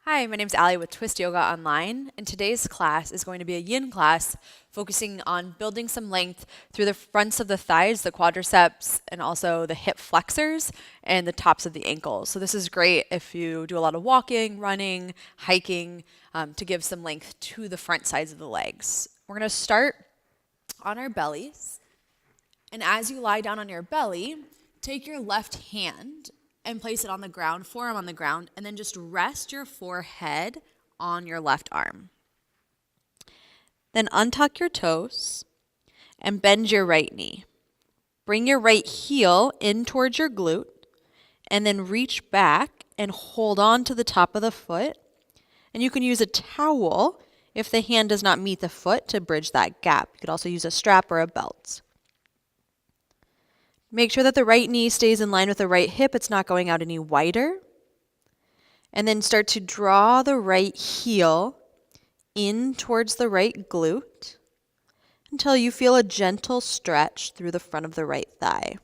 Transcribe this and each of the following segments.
Hi, my name's Allie with Twist Yoga Online, and today's class is going to be a yin class focusing on building some length through the fronts of the thighs, the quadriceps, and also the hip flexors and the tops of the ankles. So this is great if you do a lot of walking, running, hiking, to give some length to the front sides of the legs. We're going to start on our bellies, and as you lie down on your belly, take your left hand and place it on the ground, forearm on the ground, and then just rest your forehead on your left arm. Then untuck your toes and bend your right knee. Bring your right heel in towards your glute and then reach back and hold on to the top of the foot. And you can use a towel if the hand does not meet the foot to bridge that gap. You could also use a strap or a belt. Make sure that the right knee stays in line with the right hip. It's not going out any wider. And then start to draw the right heel in towards the right glute until you feel a gentle stretch through the front of the right thigh.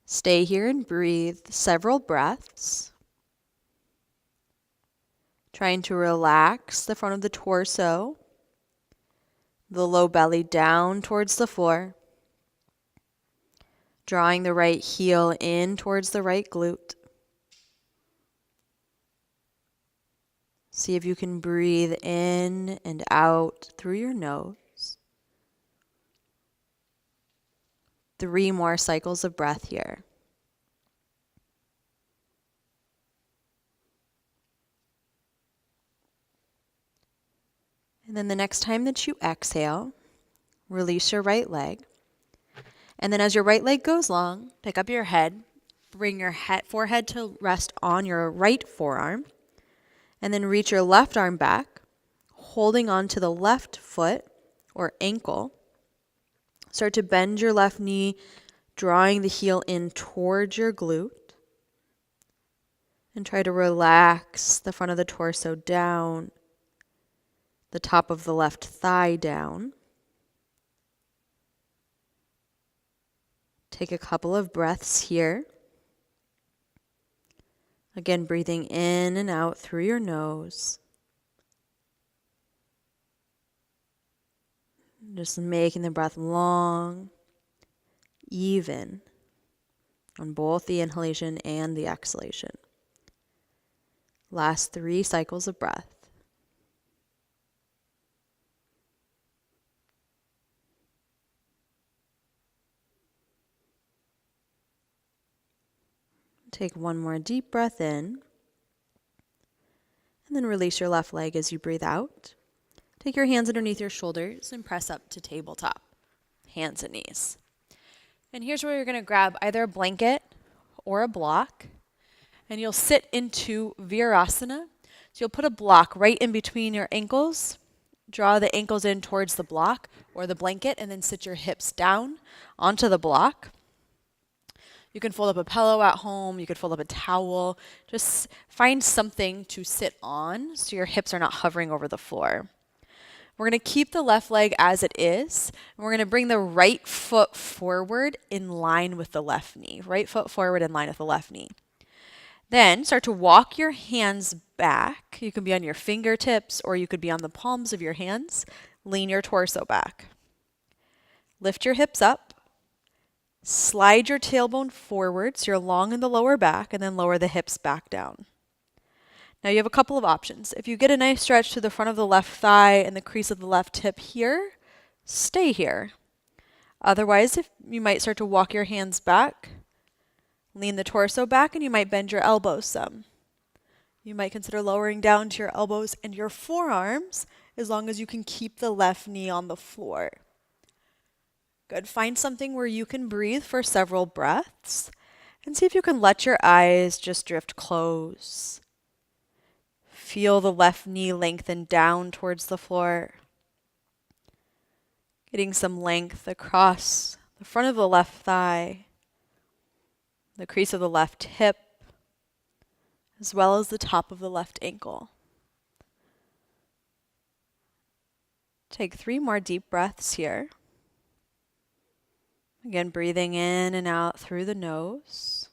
Stay here and breathe several breaths. Trying to relax the front of the torso, the low belly down towards the floor. Drawing the right heel in towards the right glute. See if you can breathe in and out through your nose. 3 more cycles of breath here. And then the next time that you exhale, release your right leg. And then as your right leg goes long, pick up your head, bring your forehead to rest on your right forearm, and then reach your left arm back, holding on to the left foot or ankle. Start to bend your left knee, drawing the heel in towards your glute. And try to relax the front of the torso down, the top of the left thigh down. Take a couple of breaths here. Again, breathing in and out through your nose. Just making the breath long, even on both the inhalation and the exhalation. Last 3 cycles of breath. Take one more deep breath in, and then release your left leg as you breathe out. Take your hands underneath your shoulders and press up to tabletop, hands and knees. And here's where you're going to grab either a blanket or a block, and you'll sit into Virasana. So you'll put a block right in between your ankles, draw the ankles in towards the block or the blanket, and then sit your hips down onto the block. You can fold up a pillow at home. You could fold up a towel. Just find something to sit on so your hips are not hovering over the floor. We're going to keep the left leg as it is. And we're going to bring the right foot forward in line with the left knee. Right foot forward in line with the left knee. Then start to walk your hands back. You can be on your fingertips or you could be on the palms of your hands. Lean your torso back. Lift your hips up. Slide your tailbone forward so you're long in the lower back, and then lower the hips back down. Now you have a couple of options. If you get a nice stretch to the front of the left thigh and the crease of the left hip here, stay here. Otherwise, if you might start to walk your hands back, lean the torso back, and you might bend your elbows some. You might consider lowering down to your elbows and your forearms as long as you can keep the left knee on the floor. Good. Find something where you can breathe for several breaths and see if you can let your eyes just drift close. Feel the left knee lengthen down towards the floor. Getting some length across the front of the left thigh, the crease of the left hip, as well as the top of the left ankle. Take 3 more deep breaths here. Again, breathing in and out through the nose.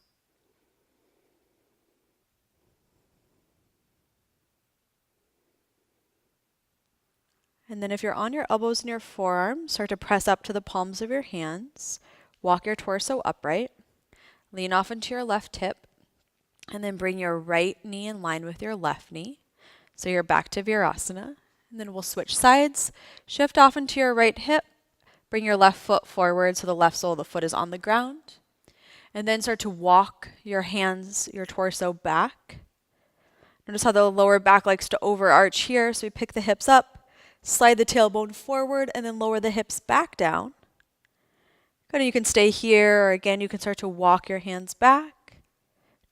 And then if you're on your elbows and your forearms, start to press up to the palms of your hands. Walk your torso upright. Lean off into your left hip. And then bring your right knee in line with your left knee. So you're back to Virasana. And then we'll switch sides. Shift off into your right hip. Bring your left foot forward so the left sole of the foot is on the ground. And then start to walk your hands, your torso back. Notice how the lower back likes to overarch here. So we pick the hips up, slide the tailbone forward, and then lower the hips back down. Good, and you can stay here, or again, you can start to walk your hands back,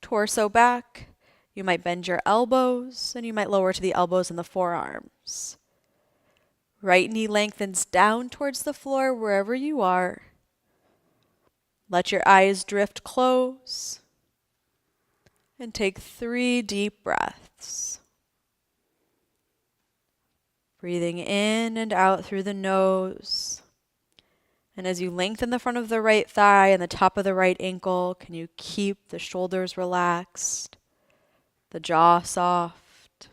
torso back. You might bend your elbows, and you might lower to the elbows and the forearms. Right knee lengthens down towards the floor wherever you are. Let your eyes drift close. And take 3 deep breaths. Breathing in and out through the nose. And as you lengthen the front of the right thigh and the top of the right ankle, can you keep the shoulders relaxed, the jaw soft?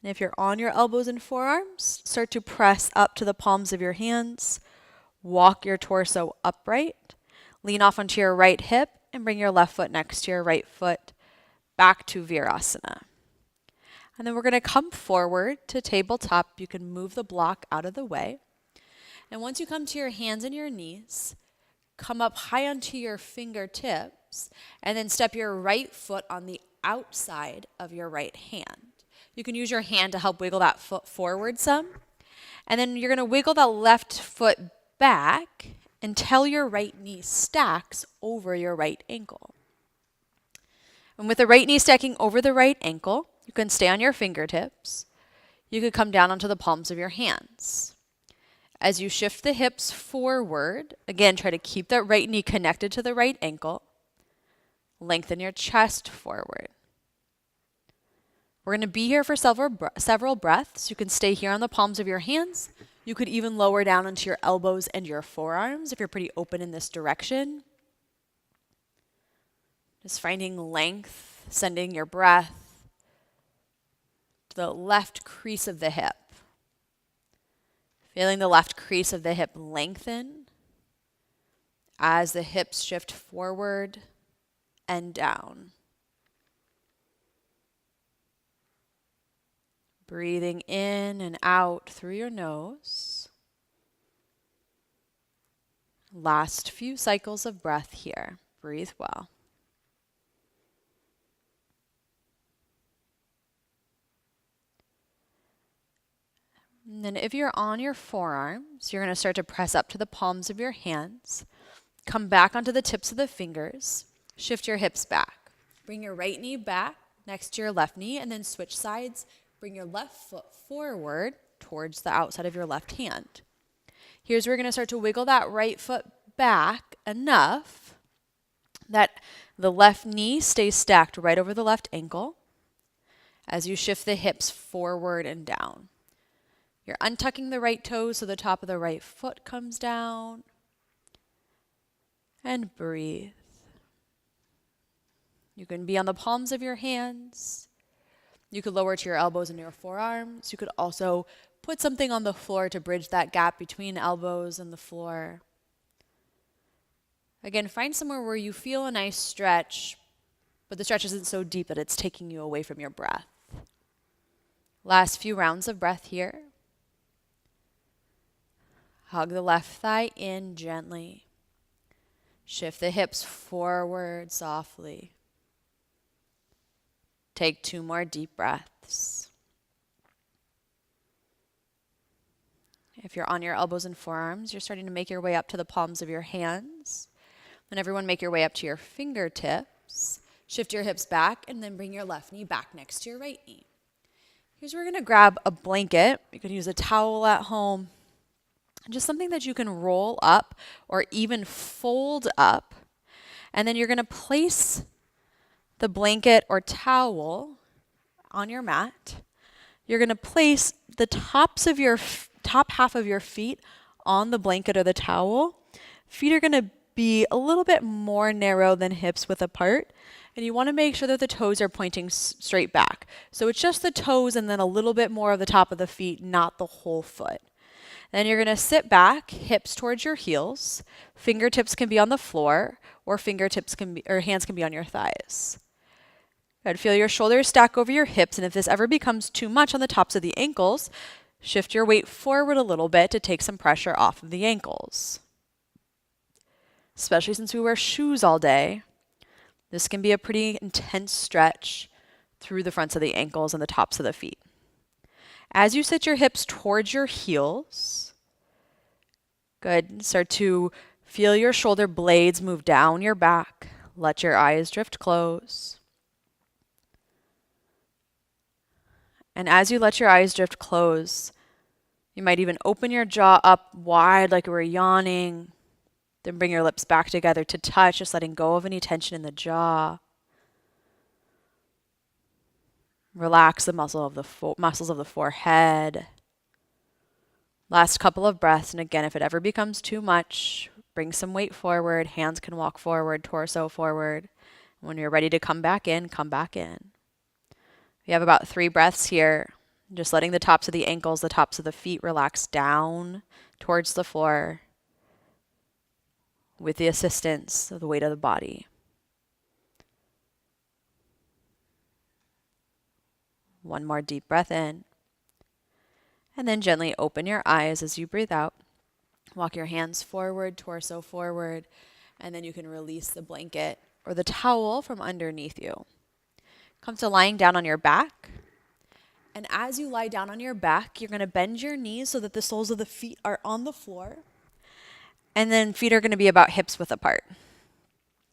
And if you're on your elbows and forearms, start to press up to the palms of your hands. Walk your torso upright. Lean off onto your right hip and bring your left foot next to your right foot back to Virasana. And then we're going to come forward to tabletop. You can move the block out of the way. And once you come to your hands and your knees, come up high onto your fingertips and then step your right foot on the outside of your right hand. You can use your hand to help wiggle that foot forward some. And then you're going to wiggle that left foot back until your right knee stacks over your right ankle. And with the right knee stacking over the right ankle, you can stay on your fingertips. You could come down onto the palms of your hands. As you shift the hips forward, again, try to keep that right knee connected to the right ankle. Lengthen your chest forward. We're going to be here for several breaths. You can stay here on the palms of your hands. You could even lower down into your elbows and your forearms if you're pretty open in this direction. Just finding length, sending your breath to the left crease of the hip. Feeling the left crease of the hip lengthen as the hips shift forward and down. Breathing in and out through your nose. Last few cycles of breath here. Breathe well. And then if you're on your forearms, you're going to start to press up to the palms of your hands. Come back onto the tips of the fingers. Shift your hips back. Bring your right knee back next to your left knee and then switch sides. Bring your left foot forward towards the outside of your left hand. Here's where we're going to start to wiggle that right foot back enough that the left knee stays stacked right over the left ankle as you shift the hips forward and down. You're untucking the right toes so the top of the right foot comes down. And breathe. You can be on the palms of your hands. You could lower to your elbows and your forearms. You could also put something on the floor to bridge that gap between elbows and the floor. Again, find somewhere where you feel a nice stretch, but the stretch isn't so deep that it's taking you away from your breath. Last few rounds of breath here. Hug the left thigh in gently. Shift the hips forward softly. Take 2 more deep breaths. If you're on your elbows and forearms, you're starting to make your way up to the palms of your hands. And everyone make your way up to your fingertips. Shift your hips back and then bring your left knee back next to your right knee. Here's where we're going to grab a blanket. You can use a towel at home. Just something that you can roll up or even fold up. And then you're going to place the blanket or towel on your mat. You're going to place the tops of your top half of your feet on the blanket or the towel. Feet are going to be a little bit more narrow than hips width apart. And you want to make sure that the toes are pointing straight back. So it's just the toes and then a little bit more of the top of the feet, not the whole foot. Then you're going to sit back, hips towards your heels. Fingertips can be on the floor, or hands can be on your thighs. Good. Feel your shoulders stack over your hips, and if this ever becomes too much on the tops of the ankles, shift your weight forward a little bit to take some pressure off of the ankles. Especially since we wear shoes all day, this can be a pretty intense stretch through the fronts of the ankles and the tops of the feet. As you sit your hips towards your heels, good, start to feel your shoulder blades move down your back. Let your eyes drift close. And as you let your eyes drift close, you might even open your jaw up wide like you were yawning. Then bring your lips back together to touch, just letting go of any tension in the jaw. Relax the muscles of the forehead. Last couple of breaths, and again, if it ever becomes too much, bring some weight forward. Hands can walk forward, torso forward. When you're ready to come back in, come back in. We have about 3 breaths here. Just letting the tops of the ankles, the tops of the feet relax down towards the floor with the assistance of the weight of the body. One more deep breath in. And then gently open your eyes as you breathe out. Walk your hands forward, torso forward, and then you can release the blanket or the towel from underneath you. Come to lying down on your back. And as you lie down on your back, you're going to bend your knees so that the soles of the feet are on the floor. And then feet are going to be about hips width apart.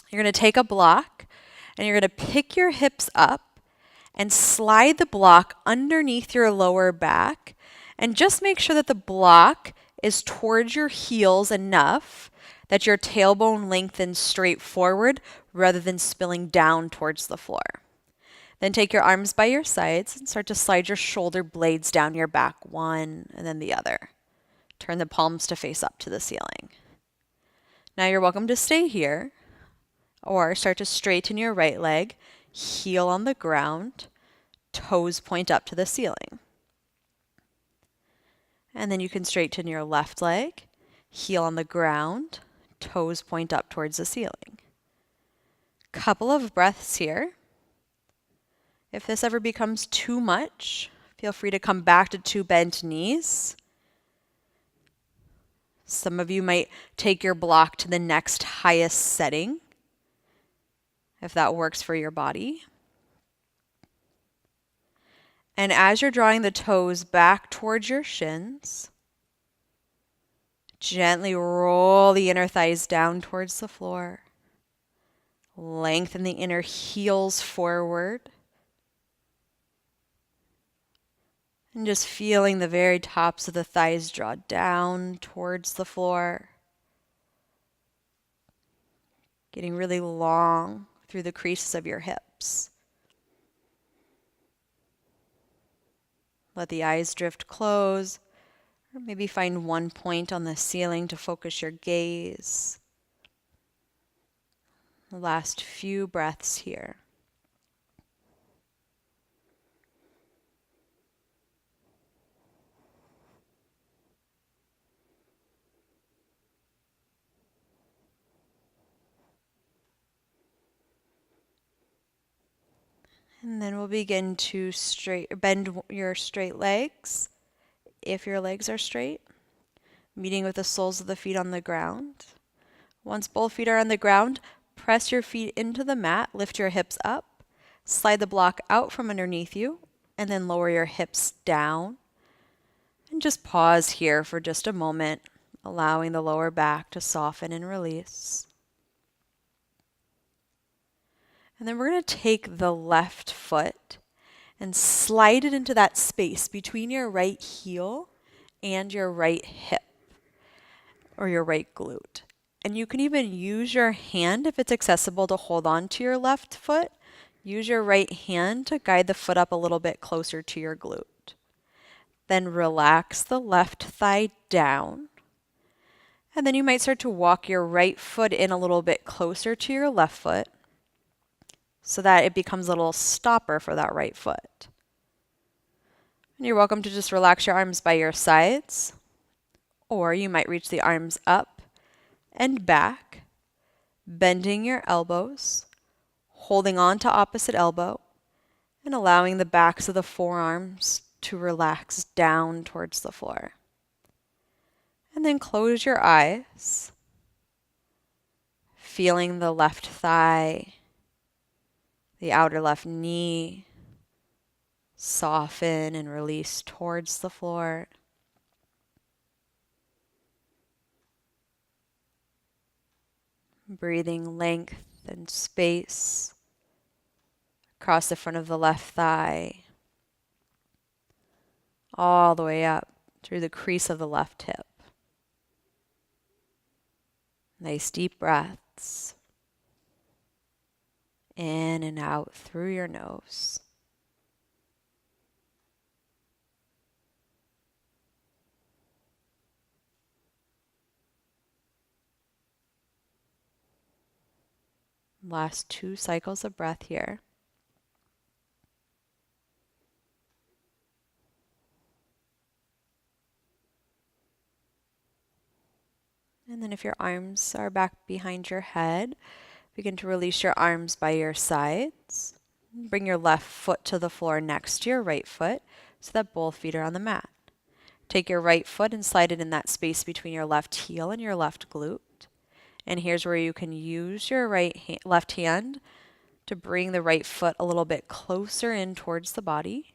You're going to take a block and you're going to pick your hips up and slide the block underneath your lower back. And just make sure that the block is towards your heels enough that your tailbone lengthens straight forward rather than spilling down towards the floor. Then take your arms by your sides and start to slide your shoulder blades down your back, one and then the other. Turn the palms to face up to the ceiling. Now you're welcome to stay here or start to straighten your right leg, heel on the ground, toes point up to the ceiling. And then you can straighten your left leg, heel on the ground, toes point up towards the ceiling. Couple of breaths here. If this ever becomes too much, feel free to come back to 2 bent knees. Some of you might take your block to the next highest setting, if that works for your body. And as you're drawing the toes back towards your shins, gently roll the inner thighs down towards the floor. Lengthen the inner heels forward. And just feeling the very tops of the thighs draw down towards the floor. Getting really long through the creases of your hips. Let the eyes drift close, or maybe find one point on the ceiling to focus your gaze. The last few breaths here. And then we'll begin to bend your straight legs, if your legs are straight, meeting with the soles of the feet on the ground. Once both feet are on the ground, press your feet into the mat, lift your hips up, slide the block out from underneath you, and then lower your hips down. And just pause here for just a moment, allowing the lower back to soften and release. And then we're going to take the left foot and slide it into that space between your right heel and your right hip or your right glute. And you can even use your hand, if it's accessible, to hold on to your left foot. Use your right hand to guide the foot up a little bit closer to your glute. Then relax the left thigh down. And then you might start to walk your right foot in a little bit closer to your left foot. so that it becomes a little stopper for that right foot. And you're welcome to just relax your arms by your sides, or you might reach the arms up and back, bending your elbows, holding on to opposite elbow, and allowing the backs of the forearms to relax down towards the floor. And then close your eyes, feeling the left thigh, the outer left knee soften and release towards the floor. Breathing length and space across the front of the left thigh, all the way up through the crease of the left hip. Nice deep breaths in and out through your nose. Last 2 cycles of breath here. And then if your arms are back behind your head, begin to release your arms by your sides. Bring your left foot to the floor next to your right foot so that both feet are on the mat. Take your right foot and slide it in that space between your left heel and your left glute. And here's where you can use your left hand to bring the right foot a little bit closer in towards the body.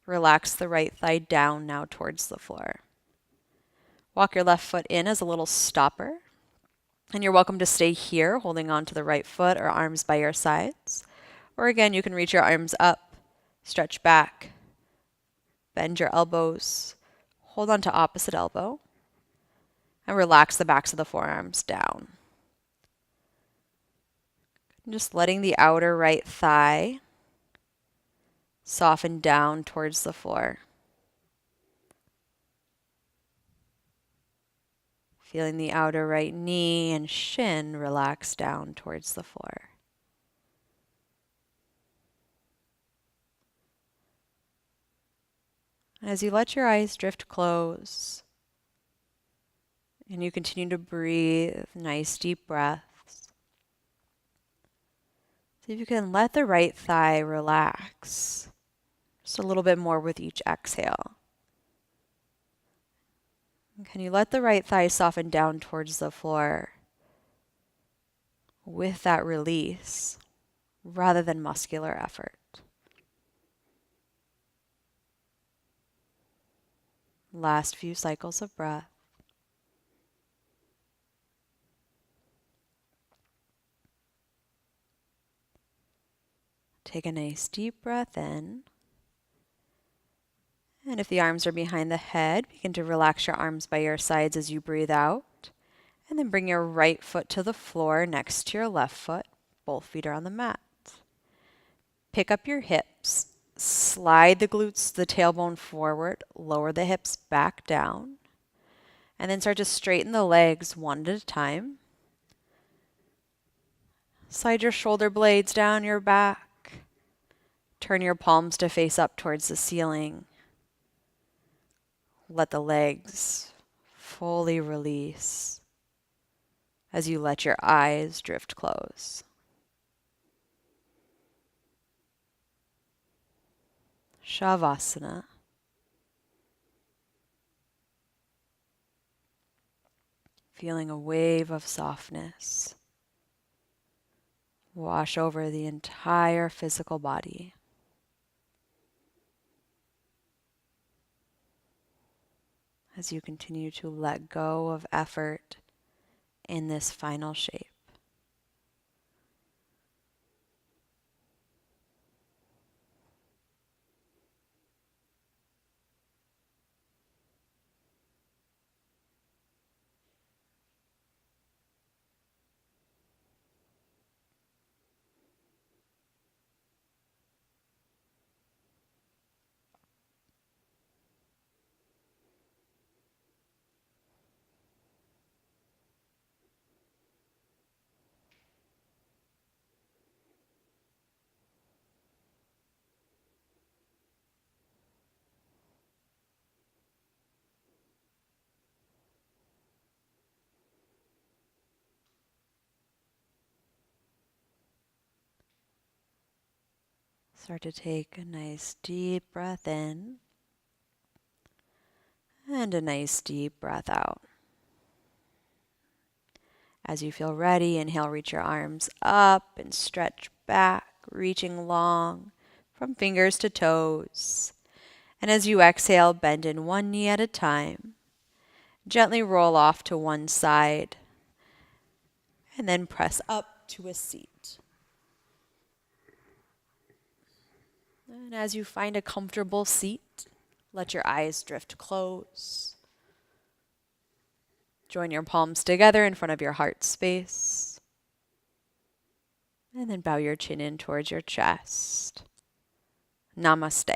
Relax the right thigh down now towards the floor. Walk your left foot in as a little stopper. And you're welcome to stay here, holding on to the right foot or arms by your sides. Or again, you can reach your arms up, stretch back, bend your elbows, hold on to opposite elbow, and relax the backs of the forearms down. Just letting the outer right thigh soften down towards the floor. Feeling the outer right knee and shin relax down towards the floor. As you let your eyes drift close and you continue to breathe nice deep breaths, see if you can let the right thigh relax just a little bit more with each exhale. And can you let the right thigh soften down towards the floor with that release rather than muscular effort? Last few cycles of breath. Take a nice deep breath in. And if the arms are behind the head, begin to relax your arms by your sides as you breathe out. And then bring your right foot to the floor next to your left foot. Both feet are on the mat. Pick up your hips. Slide the glutes, the tailbone forward. Lower the hips back down. And then start to straighten the legs one at a time. Slide your shoulder blades down your back. Turn your palms to face up towards the ceiling. Let the legs fully release as you let your eyes drift close. Shavasana. Feeling a wave of softness wash over the entire physical body. As you continue to let go of effort in this final shape. Start to take a nice deep breath in and a nice deep breath out. As you feel ready, inhale, reach your arms up and stretch back, reaching long from fingers to toes. And as you exhale, bend in one knee at a time. Gently roll off to one side and then press up to a seat. And as you find a comfortable seat, let your eyes drift close. Join your palms together in front of your heart space. And then bow your chin in towards your chest. Namaste.